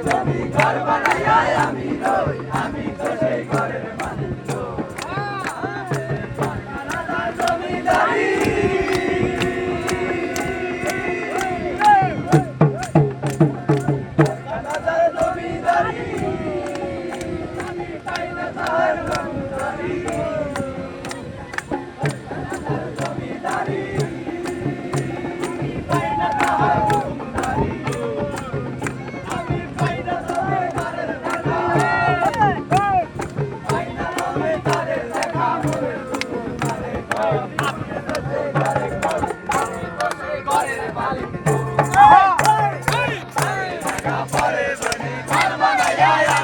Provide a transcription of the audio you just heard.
জমি ঘর বানাইয়া আমি রই, আমি তো সেই ঘরের মালিক রই। রাজার জমিদারি রাজার জমিদারি আমি পাই না তার জমিদারি। রাজার জমিদারি আমি পাই না তার জমিদারি। আমি পাই না জমিদারের দেখা, পাই না জমিদারের দেখা। মোদের দুপুর মারে কম, আমি তো সেই ঘরে কম, আমি তো সেই ঘরের মালিক। টাকা পরে জমি ঘর বানাইয়া